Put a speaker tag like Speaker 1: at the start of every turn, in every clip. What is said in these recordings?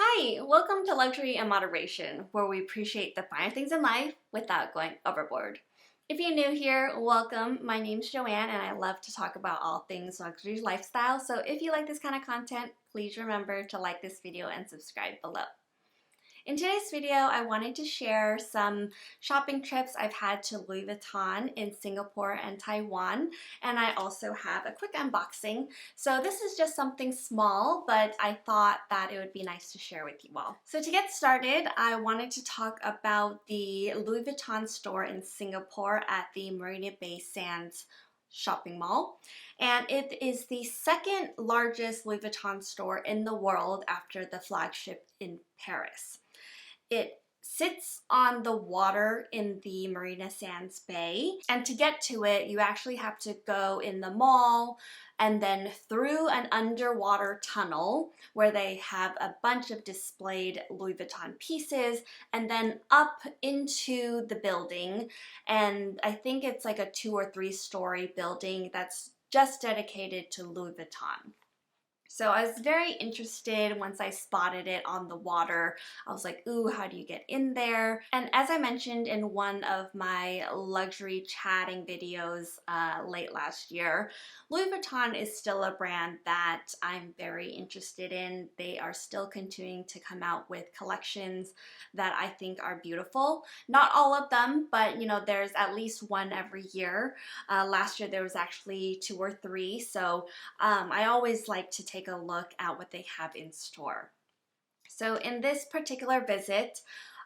Speaker 1: Hi, welcome to Luxury and Moderation, where we appreciate the finer things in life without going overboard. If you're new here, welcome. My name's Joanne and I love to talk about all things luxury lifestyle. So if you like this kind of content, please remember to like this video and subscribe below. In today's video, I wanted to share some shopping trips I've had to Louis Vuitton in Singapore and Taiwan, and I also have a quick unboxing. So this is just something small, but I thought that it would be nice to share with you all. So to get started, I wanted to talk about the Louis Vuitton store in Singapore at the Marina Bay Sands shopping mall, and it is the second largest Louis Vuitton store in the world after the flagship in Paris. It sits on the water in the Marina Sands Bay, and to get to it you actually have to go in the mall and then through an underwater tunnel where they have a bunch of displayed Louis Vuitton pieces, and then up into the building. And I think it's like a 2 or 3 story building that's just dedicated to Louis Vuitton. So I was very interested once I spotted it on the water. I was like, ooh, how do you get in there? And as I mentioned in one of my luxury chatting videos late last year, Louis Vuitton is still a brand that I'm very interested in. They are still continuing to come out with collections that I think are beautiful. Not all of them, but you know, there's at least one every year. Last year there was actually 2 or 3, so I always like to take a look at what they have in store. So in this particular visit,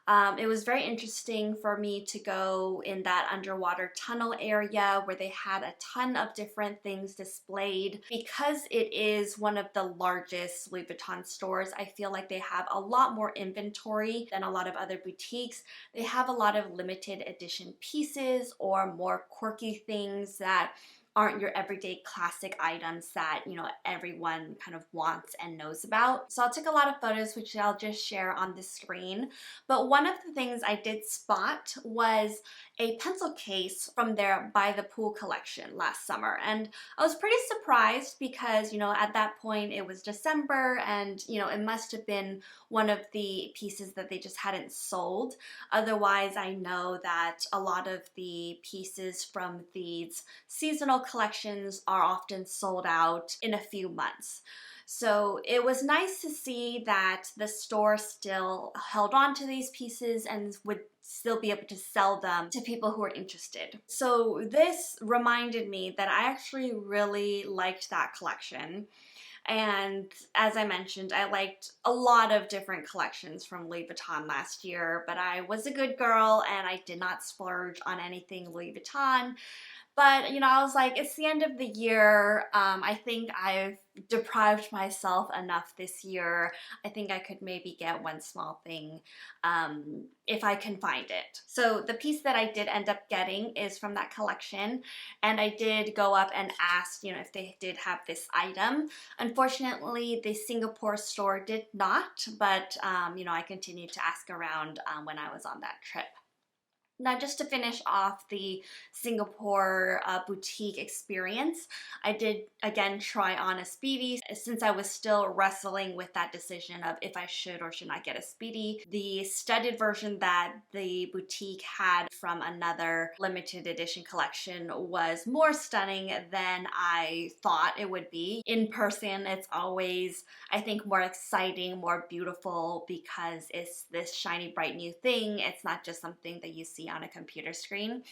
Speaker 1: it was very interesting for me to go in that underwater tunnel area where they had a ton of different things displayed. Because it is one of the largest Louis Vuitton stores, I feel like they have a lot more inventory than a lot of other boutiques. They have a lot of limited edition pieces or more quirky things that aren't your everyday classic items that, you know, everyone kind of wants and knows about. So I'll take a lot of photos, which I'll just share on the screen. But one of the things I did spot was a pencil case from their By the Pool collection last summer. And I was pretty surprised because, you know, at that point it was December and, you know, it must have been one of the pieces that they just hadn't sold. Otherwise, I know that a lot of the pieces from these seasonal collections are often sold out in a few months. So it was nice to see that the store still held on to these pieces and would still be able to sell them to people who are interested. So this reminded me that I actually really liked that collection. And as I mentioned, I liked a lot of different collections from Louis Vuitton last year, but I was a good girl and I did not splurge on anything Louis Vuitton. But, you know, I was like, it's the end of the year. I think I've deprived myself enough this year. I think I could maybe get one small thing if I can find it. So the piece that I did end up getting is from that collection. And I did go up and ask, you know, if they did have this item. Unfortunately, the Singapore store did not, but, you know, I continued to ask around when I was on that trip. Now, just to finish off the Singapore boutique experience, I did again try on a Speedy since I was still wrestling with that decision of if I should or should not get a Speedy. The studded version that the boutique had from another limited edition collection was more stunning than I thought it would be. In person, it's always, I think, more exciting, more beautiful because it's this shiny, bright new thing. It's not just something that you see on a computer screen.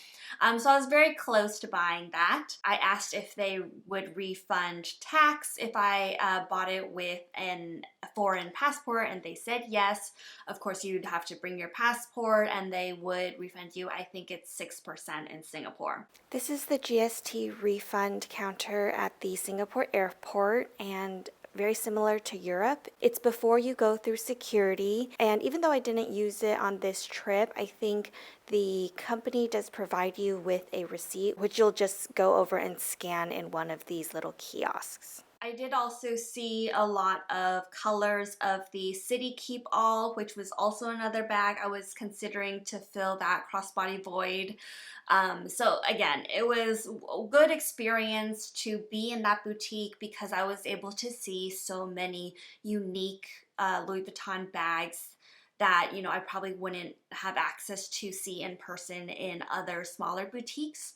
Speaker 1: So I was very close to buying that. I asked if they would refund tax if I bought it with a foreign passport, and they said yes. Of course, you'd have to bring your passport and they would refund you. I think it's 6% in Singapore.
Speaker 2: This is the GST refund counter at the Singapore airport, and very similar to Europe. It's before you go through security, and even though I didn't use it on this trip, I think the company does provide you with a receipt, which you'll just go over and scan in one of these little kiosks.
Speaker 1: I did also see a lot of colors of the City Keep All, which was also another bag I was considering to fill that crossbody void. So again, it was a good experience to be in that boutique because I was able to see so many unique Louis Vuitton bags that, you know, I probably wouldn't have access to see in person in other smaller boutiques.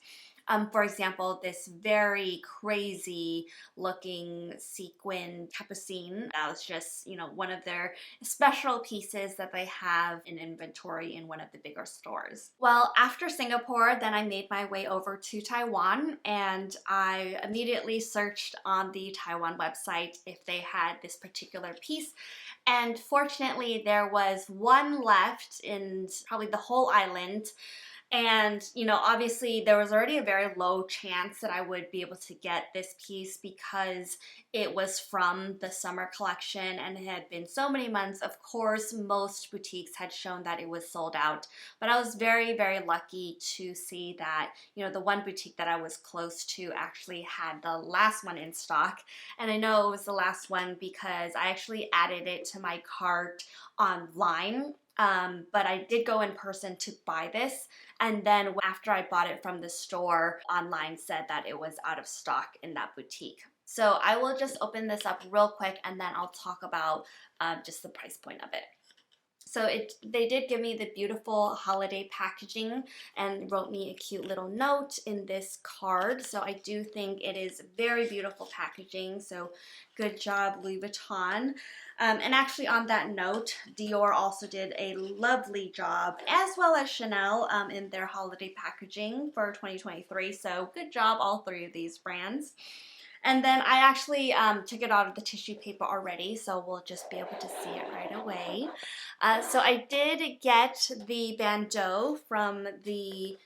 Speaker 1: For example, this very crazy looking sequin capucine. That was just, you know, one of their special pieces that they have in inventory in one of the bigger stores. Well, after Singapore, then I made my way over to Taiwan, and I immediately searched on the Taiwan website if they had this particular piece. And fortunately, there was one left in probably the whole island. And, you know, obviously there was already a very low chance that I would be able to get this piece because it was from the summer collection and it had been so many months. Of course, most boutiques had shown that it was sold out, but I was very, very lucky to see that, you know, the one boutique that I was close to actually had the last one in stock. And I know it was the last one because I actually added it to my cart online. But I did go in person to buy this, and then after I bought it from the store, online said that it was out of stock in that boutique. So I will just open this up real quick and then I'll talk about just the price point of it. So they did give me the beautiful holiday packaging and wrote me a cute little note in this card. So I do think it is very beautiful packaging. So good job, Louis Vuitton. And actually on that note, Dior also did a lovely job, as well as Chanel, in their holiday packaging for 2023. So good job, all three of these brands. And then I actually took it out of the tissue paper already, so we'll just be able to see it right away. So I did get the bandeau from the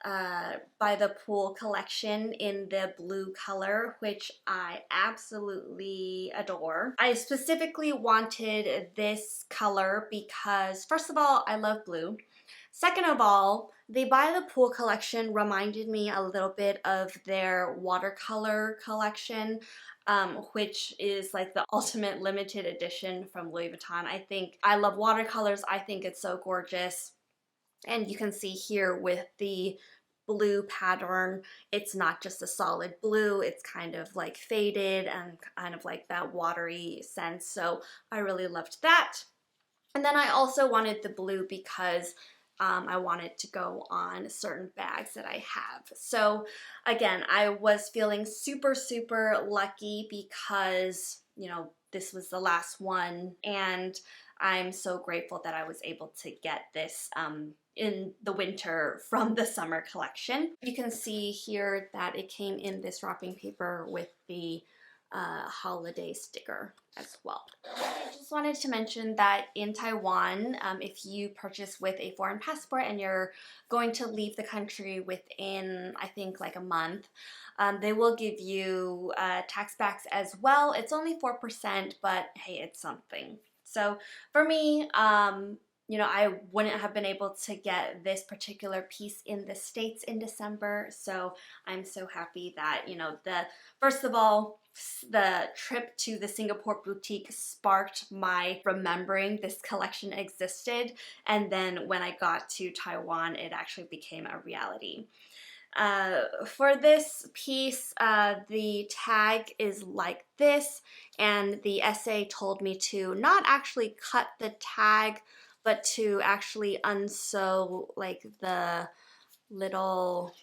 Speaker 1: By the Pool collection in the blue color, which I absolutely adore. I specifically wanted this color because, first of all, I love blue. Second of all, the By the Pool collection reminded me a little bit of their watercolor collection, which is like the ultimate limited edition from Louis Vuitton. I love watercolors. I think it's so gorgeous. And you can see here with the blue pattern, it's not just a solid blue, it's kind of like faded and kind of like that watery sense. So I really loved that. And then I also wanted the blue because I wanted to go on certain bags that I have. So again, I was feeling super, super lucky because, you know, this was the last one, and I'm so grateful that I was able to get this in the winter from the summer collection. You can see here that it came in this wrapping paper with the holiday sticker as well. I just wanted to mention that in Taiwan, if you purchase with a foreign passport and you're going to leave the country within, I think, like a month, they will give you tax backs as well. It's only 4%, but hey, it's something. So for me, you know, I wouldn't have been able to get this particular piece in the States in December, so I'm so happy that, you know, first of all, the trip to the Singapore boutique sparked my remembering this collection existed, and then when I got to Taiwan, it actually became a reality. For this piece, the tag is like this, and the essay told me to not actually cut the tag, but to actually unsew like the little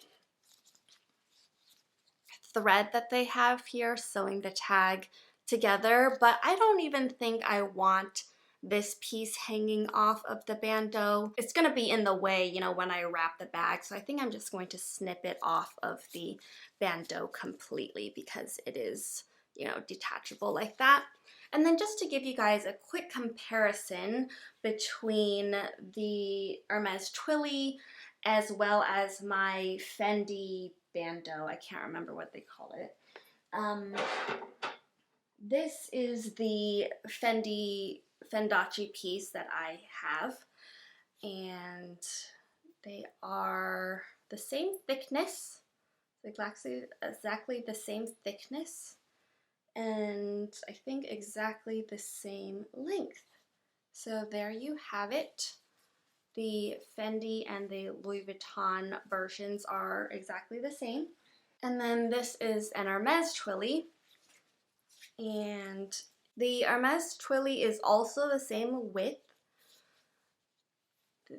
Speaker 1: thread that they have here, sewing the tag together. But I don't even think I want this piece hanging off of the bandeau. It's gonna be in the way, you know, when I wrap the bag. So I think I'm just going to snip it off of the bandeau completely because it is, you know, detachable like that. And then just to give you guys a quick comparison between the Hermes Twilly as well as my Fendi bandeau, I can't remember what they call it. This is the Fendachi piece that I have, and they are the same thickness, exactly the same thickness, and I think exactly the same length. So there you have it. The Fendi and the Louis Vuitton versions are exactly the same. And then this is an Hermes Twilly, and The Hermes Twilly is also the same width.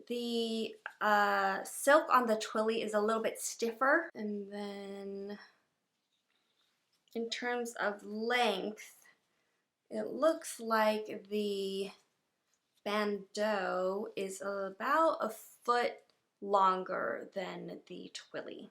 Speaker 1: The silk on the Twilly is a little bit stiffer. And then in terms of length, it looks like the bandeau is about a foot longer than the Twilly.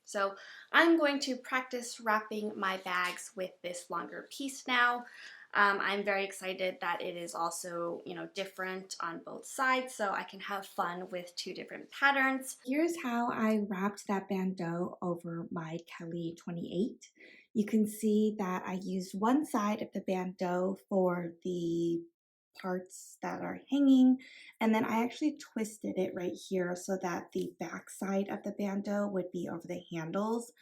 Speaker 1: So I'm going to practice wrapping my bags with this longer piece now. I'm very excited that it is also, different on both sides, so I can have fun with two different patterns.
Speaker 2: Here's how I wrapped that bandeau over my Kelly 28. You can see that I used one side of the bandeau for the parts that are hanging, and then I actually twisted it right here so that the back side of the bandeau would be over the handles.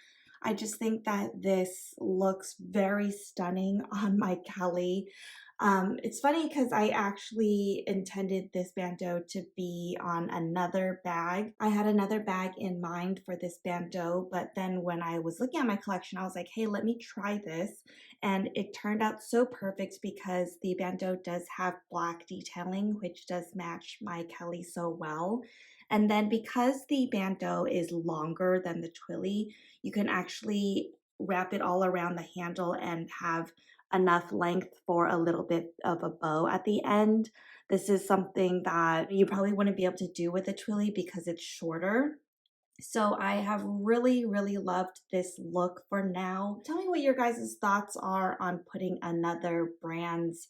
Speaker 2: I just think that this looks very stunning on my Kelly. It's funny because I actually intended this bandeau to be on another bag. I had another bag in mind for this bandeau, but then when I was looking at my collection, I was like, hey, let me try this. And it turned out so perfect because the bandeau does have black detailing, which does match my Kelly so well. And then because the bandeau is longer than the Twilly, you can actually wrap it all around the handle and have enough length for a little bit of a bow at the end. This is something that you probably wouldn't be able to do with a Twilly because it's shorter. So I have really, really loved this look for now. Tell me what your guys' thoughts are on putting another brand's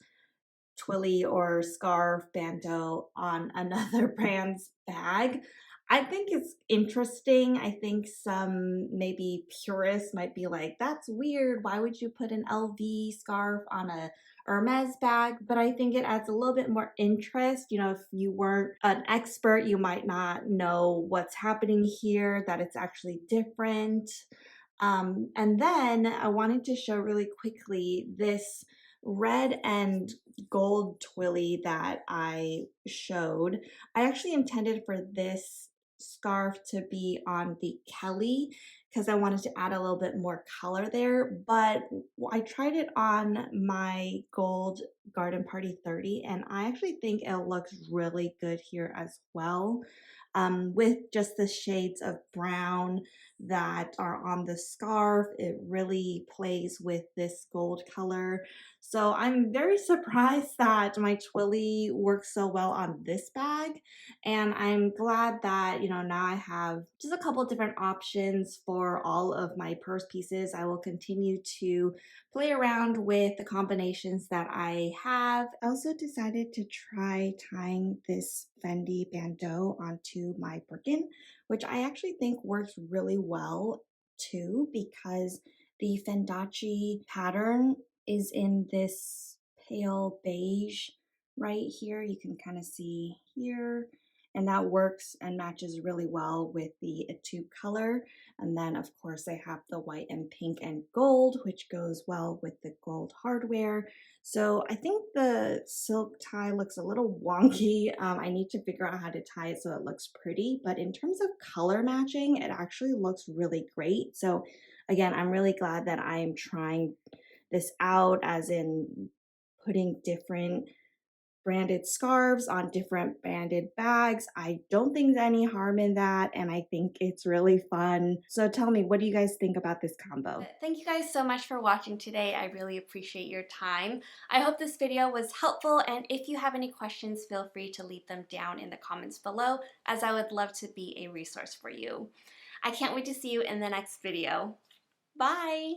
Speaker 2: Twilly or scarf bandeau on another brand's bag. I think it's interesting. I think some maybe purists might be like, that's weird. Why would you put an LV scarf on a Hermes bag? But I think it adds a little bit more interest. If you weren't an expert, you might not know what's happening here, that it's actually different. And then I wanted to show really quickly this red and gold Twilly that I showed. I actually intended for this scarf to be on the Kelly because I wanted to add a little bit more color there, but I tried it on my gold Garden Party 30 and I actually think it looks really good here as well. With just the shades of brown that are on the scarf, it really plays with this gold color. So I'm very surprised that my Twilly works so well on this bag. And I'm glad that, now I have just a couple different options for all of my purse pieces. I will continue to play around with the combinations that I have. I also decided to try tying this Fendi bandeau onto my Birkin, which I actually think works really well too because the Fendachi pattern is in this pale beige right here. You can kind of see here, and that works and matches really well with the tube color. And then of course I have the white and pink and gold, which goes well with the gold hardware. So I think the silk tie looks a little wonky. I need to figure out how to tie it so it looks pretty, but in terms of color matching, it actually looks really great. So again, I'm really glad that I am trying this out, as in putting different branded scarves on different branded bags. I don't think there's any harm in that, and I think it's really fun. So tell me, what do you guys think about this combo?
Speaker 1: Thank you guys so much for watching today. I really appreciate your time. I hope this video was helpful, and if you have any questions, feel free to leave them down in the comments below, as I would love to be a resource for you. I can't wait to see you in the next video. Bye!